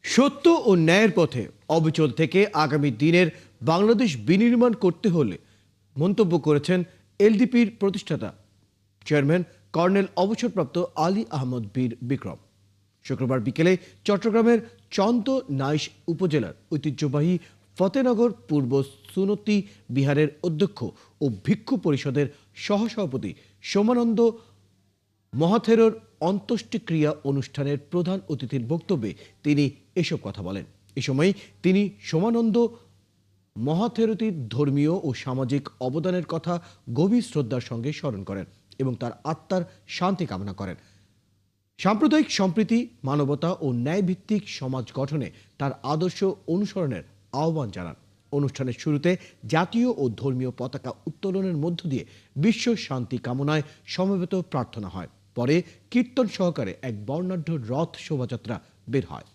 সত্য ও ন্যায়ের পথে অবিচল থেকে আগামী দিনের বাংলাদেশ বিনির্মাণ করতে হলে মন্তব্য করেছেন এলডিপির প্রতিষ্ঠাতা চেয়ারম্যান কর্নেল অবসরপ্রাপ্ত আলী আহমদ বীর বিক্রম। শুক্রবার বিকেলে চট্টগ্রামের চন্দ নাইশ উপজেলার ঐতিহ্যবাহী ফতেনগর পূর্ব সুনতি বিহারের অধ্যক্ষ ও ভিক্ষু পরিষদের সহসভাপতি সোমানন্দ মহাথেরোর অন্ত্যেষ্টিক্রিয়া অনুষ্ঠানের প্রধান অতিথির বক্তব্যে তিনি এসব কথা বলেন। এ সময় তিনি সোমানন্দ মহাথেরোতির ধর্মীয় ও সামাজিক অবদানের কথা গভীর শ্রদ্ধার সঙ্গে স্মরণ করেন এবং তার আত্মার শান্তি কামনা করেন। সাম্প্রদায়িক সম্প্রীতি, মানবতা ও ন্যায়ভিত্তিক সমাজ গঠনে তার আদর্শ অনুসরণের আহ্বান জানান। অনুষ্ঠানের শুরুতে জাতীয় ও ধর্মীয় পতাকা উত্তোলনের মধ্য দিয়ে বিশ্ব শান্তি কামনায় সমবেত প্রার্থনা হয়। পরে কীর্তন সহকারে এক বর্ণাঢ্য রথ শোভাযাত্রা বের হয়।